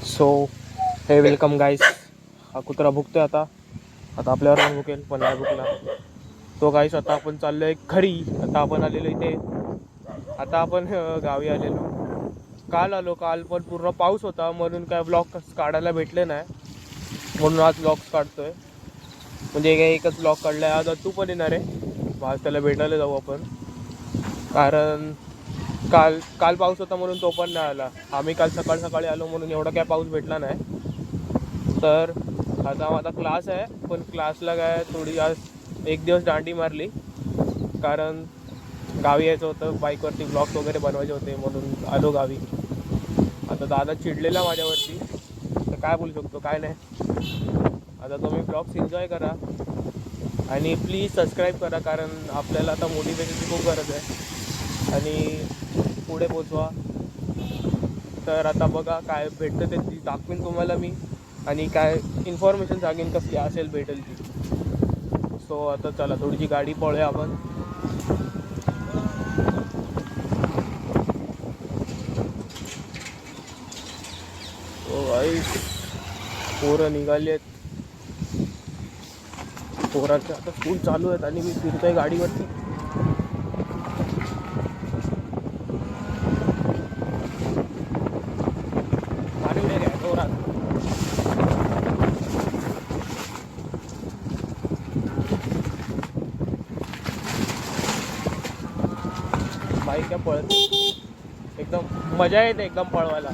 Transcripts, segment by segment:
So हे welcome गाईस. हा कुत्रा भुकतोय आता आपल्यावर पण भुकेल, पण नाही भुकला तो गाईस. आता आपण चाललोय घरी. आता आपण आलेलो इथे. आता आपण गावी आलेलो. काल पण पूर्ण पाऊस होता म्हणून काय ब्लॉग काढायला भेटले नाही, म्हणून आज ब्लॉग्स काढतोय. म्हणजे एकच ब्लॉग काढलाय. आज तू पण येणार आहे, आज त्याला भेटायला जाऊ आपण. कारण काल पाऊस होता म्हणून तो पण नाही आला. आम्ही काल सकाळी आलो म्हणून एवढा काय पाऊस भेटला नाही. तर आता माझा क्लास आहे, पण क्लासला काय थोडी आज एक दिवस दांडी मारली. कारण गावी यायचं होतं, बाईकवरती ब्लॉग्स वगैरे बनवायचे होते म्हणून आलो गावी. आता दादा चिडलेला माझ्यावरती, तर काय बोलू शकतो, काय नाही. आता तुम्ही ब्लॉग्स एन्जॉय करा आणि प्लीज सबस्क्राईब करा, कारण आपल्याला आता मोटिवेशनची खूप गरज आहे आणि पुढे पोचवा. तर आता बघा काय भेटतं ते दाखवीन तुम्हाला मी, आणि काय इन्फॉर्मेशन सांगेन कसली असेल भेटेल ती. सो आता चला थोडीशी गाडी पळूया आपण. पोरं निघाली आहेत. पोरांचे आता स्कूल चालू आहेत आणि मी फिरतोय गाडीवरती. बाईक काय पळते, एकदम मजा येते एकदम पळवायला.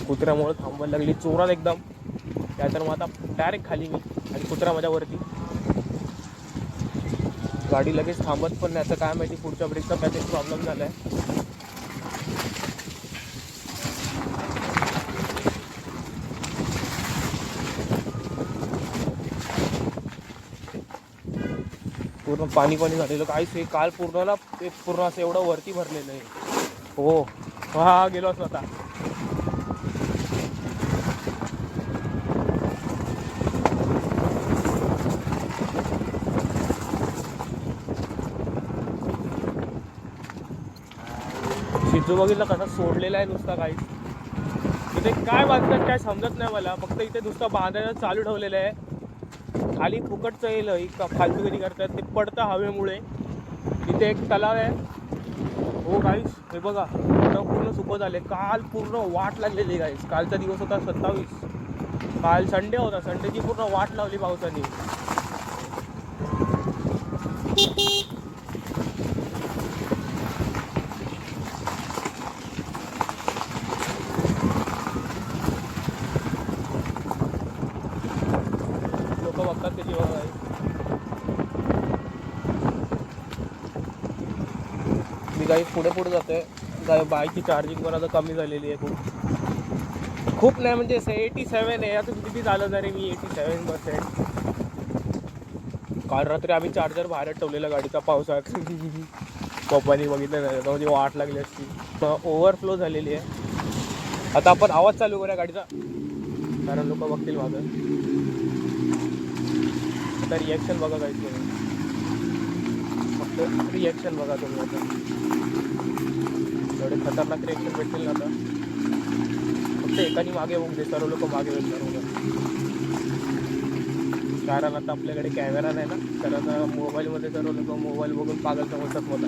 कुत्र्यामुळे थांबायला लागली चोरात एकदम. त्यातर मग आता डायरेक्ट खाली मी आणि कुत्रा माझ्यावरती. गाडी लगेच थांबत पण नाही. आता काय माहिती पुढच्या ब्रेकचा काहीतरी प्रॉब्लेम झाला आहे. पूर्ण पाणी झालेलं काहीच. हे काल पूर्ण असं एवढं वरती भरलेलं आहे. हो हा गेलो असं आता. शिजू बघितलं कसा सोडलेला आहे नुसता. काहीच इथे काय बांधतात काय समजत नाही मला. फक्त इथे नुसतं बांधायला चालू ठेवलेलं आहे. खाली फुकटचं येईल इतका फालतू कधी करतात ते, पडतं हवेमुळे. इथे एक तलाव आहे. हो गाईस हे बघा, पूर्ण सुकं झाले. काल पूर्ण वाट लागलेली गाईस. कालचा दिवस होता 27. काल संडे होता. संडेची पूर्ण वाट लावली पावसाने. लोक बघतात त्याची बघा. मी गाईस पुढे जातोय. बाईकची चार्जिंग पण आता कमी झालेली आहे खूप नाही, म्हणजे 87 आहे. आता किती झालं तरी मी 87%. काल रात्री आम्ही चार्जर बाहेर ठेवलेला गाडीचा पावसात. पप्पानी बघितलं नाही तर म्हणजे वाट लागली असती. ओव्हरफ्लो झालेली आहे. आता आपण आवाज चालू करूया गाडीचा, कारण लोक बघतील माझं. आता रिॲक्शन बघा काहीच. फक्त रिॲक्शन बघा तुम्ही. आता एवढे खतरनाक रिॲक्शन भेटतील ना आता. फक्त एकाने मागे बघू दे, सर्व लोक मागे भेटणार बघा. कारण आता आपल्याकडे कॅमेरा नाही ना, तर आता मोबाईलमध्ये सर्व लोक मोबाईल बघून पागल समजतात मला.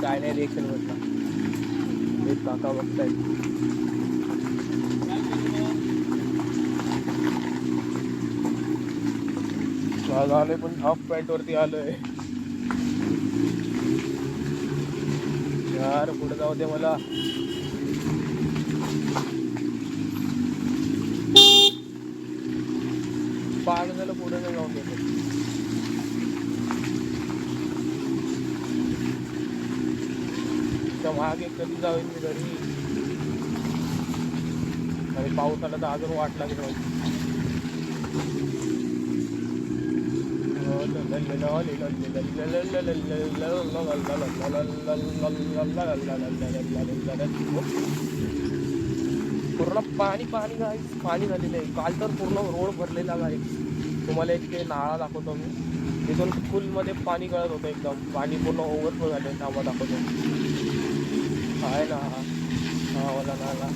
काय नाही रिॲक्शन भेटला. एक काका बघतायत. आलोय पण हाफ पॅन्ट वरती आलोय यार. पुढे जाऊ दे मला. पाग झालं पुढे नाही जाऊन देतो. त्या मागे कधी जाऊन मी घरी. आणि पाऊस आला तर अजून वाट लागेल. पूर्ण पाणी पाणी गाईस, पाणी झालेलं आहे. काल तर पूर्ण रोड भरलेला गाईस. तुम्हाला एक ते नाळा दाखवतो मी. तिथून फुलमध्ये पाणी गळत होतं एकदम. पाणी पूर्ण ओव्हरफ्लो झालं. नावा दाखवतो आहे ना हा वाला नाला.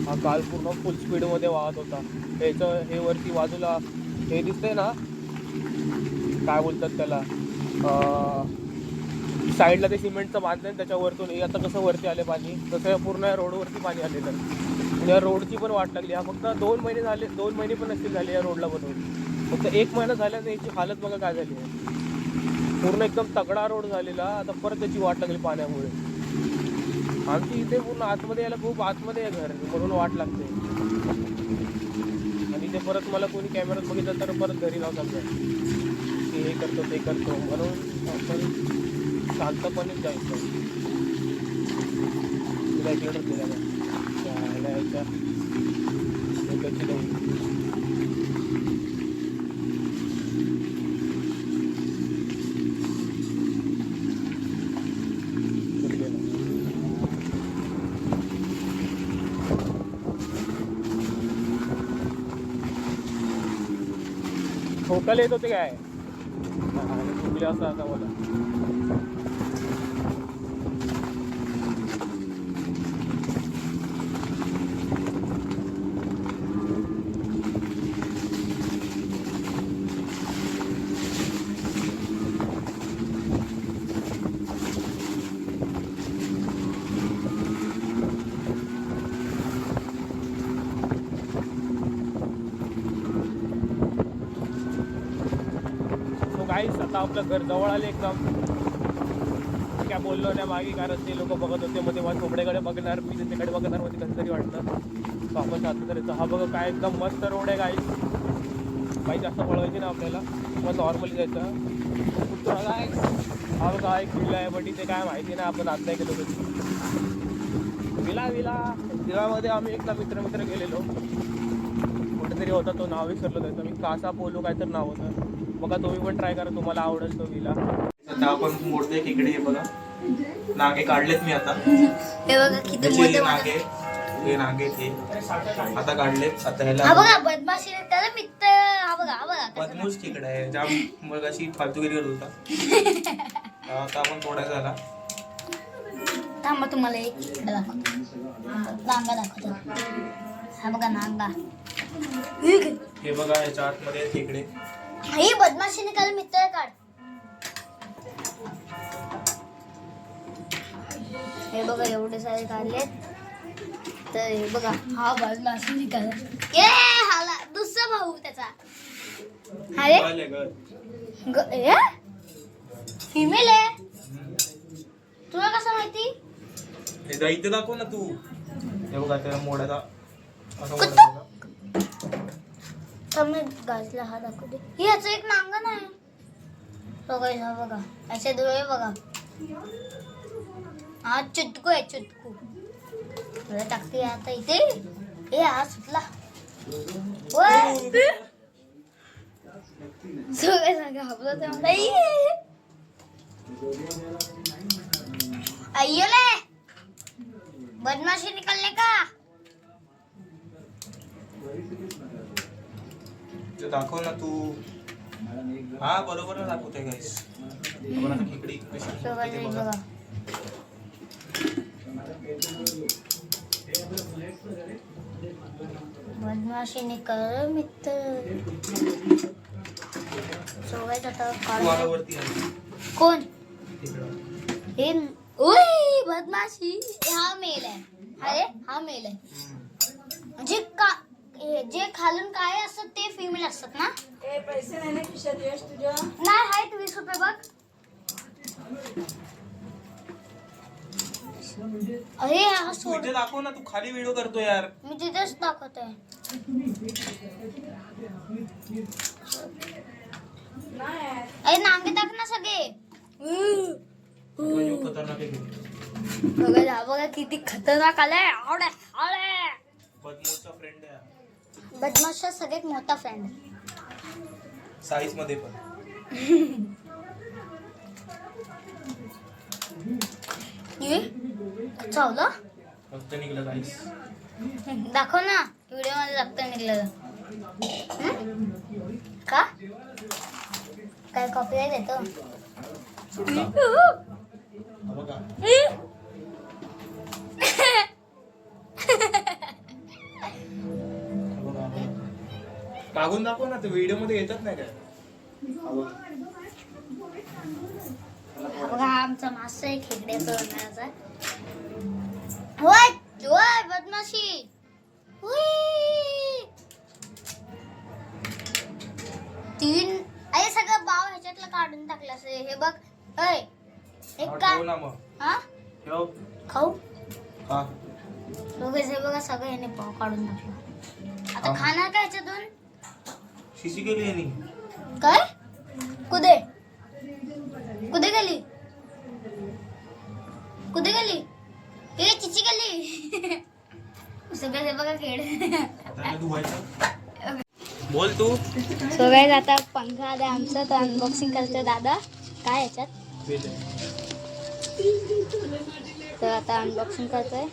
हा काल पूर्ण फुल स्पीडमध्ये वाहत होता. त्याचं हे वरती बाजूला हे दिसतंय ना, काय बोलतात त्याला, साईडला ते सिमेंटचं बांधलं आहे त्याच्यावरतून हे आता कसं वरती आले पाणी, तसं पूर्ण या रोडवरती पाणी आलेलं. आणि या रोडची पण वाट लागली. हा फक्त 2 महिने झाले, 2 महिने पण नसतील झाले या रोडला बनवून. फक्त 1 महिना झाल्याने याची हालत बघा काय झाली आहे. पूर्ण एकदम तगडा रोड झालेला, आता परत त्याची वाट लागली पाण्यामुळे. आमची इथे पूर्ण आतमध्ये यायला खूप आतमध्ये आहे घर, म्हणून वाट लागते. आणि ते परत मला कोणी कॅमेऱ्यात बघितलं तर परत घरी जाऊ समजा की हे करतो ते करतो, म्हणून आपण शांतपणेच जायचं. तुला इकडेच दिला ना यायच्या कशी जाऊ. ठोकायला येत होते काय ठोकले असं आता मला. गाईस आता आपलं घर जवळ आले एकदम. काय बोललो नाही मागे, कारण ते लोक बघत होते. मध्ये मला थोबड्याकडे बघणार, मी त्याच्याकडे बघणार, मध्ये कसं तरी वाटतं. तो आपण साधं करायचं. हा बघा काय एकदम मस्त रोड आहे गाईस. काही जास्त पळवायची ना आपल्याला, मग नॉर्मली जायचं. काय हा बघा एक किल्ला आहे, पण इथे काय माहिती नाही, आपण आत नाही गेलो कधी. विलामध्ये आम्ही एकदा मित्र गेलेलो. कुठेतरी होता तो, नाव विसरलो त्याचं मी, कासा पोलो काय तर नाव होतं. बघा तुम्ही पण ट्राय करा, तुम्हाला आवडेल तो विला. आता आपण मोडतोय इकडे. हे बघा नागे काढलेत मी आता. हे बघा किती मोठे नागे, हे नागे ते आता काढलेत. आता ह्याला बघा बदमाशी त्याला मित्र. हा बघा बदमूस तिकडे आहे जाम, मग अशी फालतूगिरी करत होता. आता आपण थोडा झाला. थांबा तुम्हाला एक इकडे दाखवतो, नांगा दाखवतो. हा बघा नांगा. हे बघा याच्या आतमध्ये तिकडे ही बदमाशीने काल मित्र काढ. हे बघा एवढे सारे काढलेत. तर हे बघा हा बदमाशीने काढ. ए हाला दुसरा भाऊ त्याचा. अरे फिमेल आहे. तुला कसं माहिती? हे इथे दाखव ना तू. हे बघा त्याला मोडाचा मी गाजला हा दाखवते. ह्याचं एक नांगण आहे. बघा बघा याचे डोळे बघा. हा चुटकू आहे चुटकू. मला टाकते आता इथे. ए हा सुटला. सगळे सांगा आपलं अय्योले बदमाशी निकलने का. दाखव ना तू. हा बरोबर ना दाखवते गाईस. खेकडी बघा बदमाशी निकल मित्र. कोण हे? ओय बदमाशी. हा मेल आहे. अरे हा मेल आहे. जे खालून काय असतात ते फिमेल असतात ना. पैसे नाही ना खिशात यश तुझ्या? नाही आहेत 20 रुपये बघ. अरे हा सोड. इथे दाखव ना तू. खाली व्हिडिओ करतो यार. मी तिथेच दाखवतोय. अरे नांगे टाक ना सगळे. खतरनाक आहे. बघा बघा किती खतरनाक आलाय. आवडे आवडे. बदमाशचा फ्रेंड आहे. बदमाशचा सगळ्यात मोठा फ्रेंड. साईज मध्ये पण चावलं रक्त निघलं गाईस. दाखव ना व्हिडिओ मध्ये रक्त निघलं. का काय कॉपीराइट येतो? बघा मागून दाखव ना, ते व्हिडिओ मध्ये येतात नाही काय. हा बघा हा आमचा मास्टर आहे खेकड्याचा बनवायचा. होय होय बदमाशी. तीन अरे सगळं बाव ह्याच्यातलं काढून टाकलं असं. हे बघ अय एक काय हा खाऊ दोघे हे बघा सगळं ह्याने पाव काढून टाकलं. आता खाणार काय ह्याच्यातून? शिशी केली यांनी. काय कुदे कुदे गेली कुदे गेली हे चिची गेली. सगळं हे बघा खेळ. बोल तू. सो गाईज आता पंखा आलाय आमचा, तर अनबॉक्सिंग करतोय दादा. काय याच्यात तर आता अनबॉक्सिंग करतोय.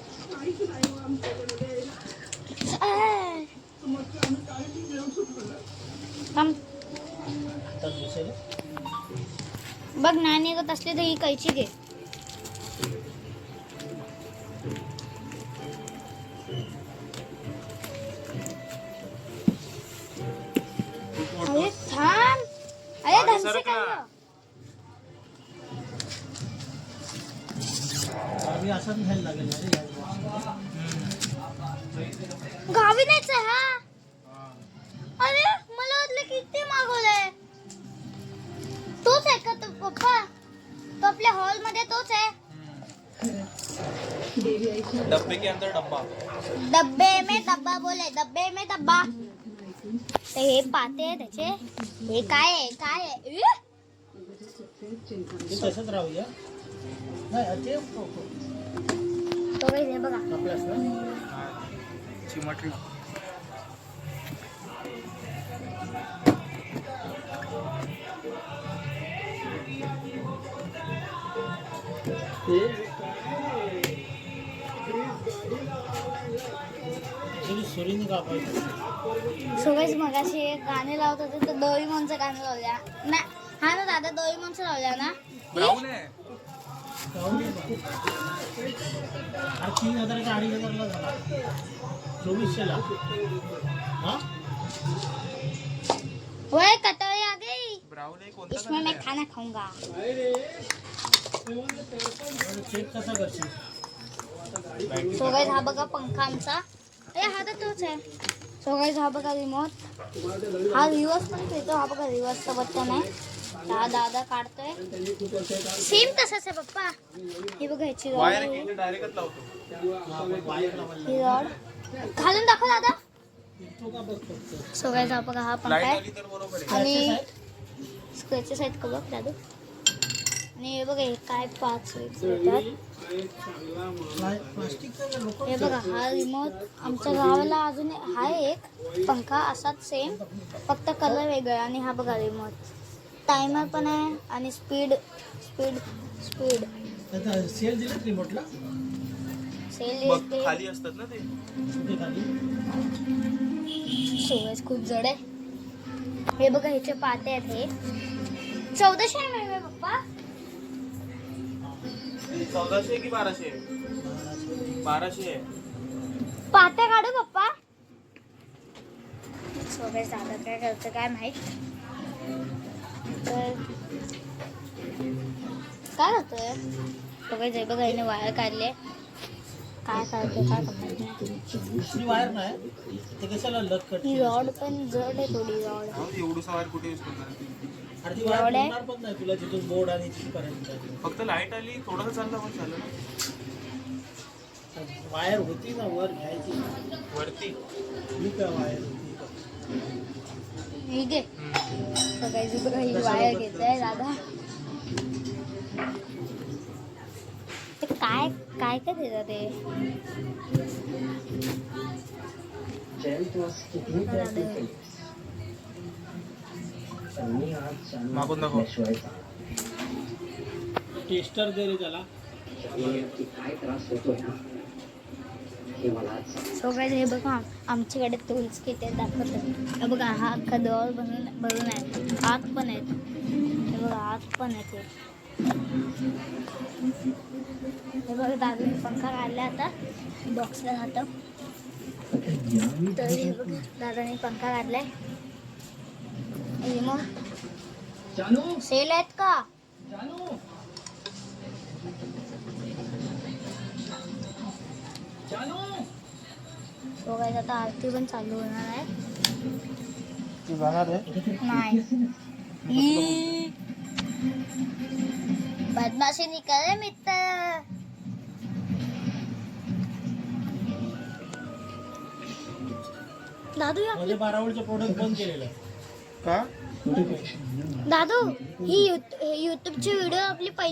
बघ नाही निघत असली तर ही कैची घे. अरे थांब अरे धनसे काय गावी नाहीच आहे हा. अरे मला वाटलं किती मागवलंय. तोच आहे का तो पप्पा? तो आपल्या हॉल मध्ये तोच आहे. डब्बे के अंदर डब्बा. डब्बे में डब्बा बोले डब्बे में डब्बा. ते हे पाते आहे त्याचे. हे काय आहे काय आहे? तसंच राहूया. नाही ते तो काही हे बघा चिमटलं. सुरीने कापायचं. सगळेच मगाशी एक गाणे लावत होते तर डोरेमॉनचं गाणं लावल्या ना. हा ना दादा डोरेमॉनचं लावल्या ना. ब्राऊन आहे. 3000चा 2500ला झाला. 2400ला. हा ओए कटोरी आ गई. ब्राऊन आहे कोणता? इसमें मैं खाना खाऊंगा. चेक कसा करशील? सो गाइस हा बघा पंखा आमचा. ए हा तर तोच आहे. सो गाइस हा बघा रिमोट. हा रिवर्स पण फिरतो. हा बघा रिवर्सचा बटन आहे. हा दादा काढतोय. सेम तसाच आहे पप्पा. हे बघा ह्याची रॉड वायर आहे. की डायरेक्टच लावतो. ही रॉड घालून दाखव दादा. सो गाइस हा बघा हा पंखा लाईट आहे. आली तर बरोबर आहे. आणि स्क्वेअरच्या साईड का बघ दादू. आणि हे बघा हे काय 5 येतात. हे बघा हा रिमोट आमच्या गावाला अजून आहे एक पंखा असाच सेम, फक्त कलर वेगळा. आणि हा बघा रिमोट टायमर पण आहे आणि स्पीड स्पीड स्पीड सेल दिलं रिमोटला. सेल बघ, येते. खाली असतात ना ते. कुठे खाली? सोयच खूप जड आहे. हे बघा ह्याचे पाते आहेत. हे 1400 आहे पप्पा. 1400 की 1200? 1200 आहे. पात्या काढू पप्पा. सोबत दादा काय करतं काय माहित. तर काय करतोय सोबत जे बघा हिने वायर काढले. काय काढते काय करते. दुसरी वायर नाही ते कशाला लत करते? ही रॉड पण जड आहे थोडी रॉड. एवढं वायर कुठे यूज करणार? आणि ती वायर पुरणार पण नाही तुला तिथून बोर्ड आणि तिथपर्यंत. फक्त लाईट आली थोडंसं चाललं पण झालं ना. वायर होती ना वर घ्यायची वरती. ही काय वायर होती? ही घे सगळ्याची बघा ही वायर घेत आहे दादा. ते काय काय काय देतात ते. मागून दाखव. टेस्टर दे रे त्याला. सो गाईज हे बघा आमच्याकडे टूल्स किती आहेत दाखवतात. हे बघा हा अख्खा डॉल भरून आहे. आत पण आहेत. हे बघा आत पण आहेत. हे बघा दादूने पंखा काढला आता बॉक्सला राहतं. तर हे बघा दादाने पंखा काढलाय. मग सेल आहेत का? तो काय आता आरती पण चालू होणार आहे. ती जाणार आहे. नाही बदमाशी नाही करे मित्र. दादू या म्हणजे 12 वोल्टचं प्रोडक्ट बंद केलेलं आहे. का? दादू ही युट्यूबची व्हिडिओ आपली पहिली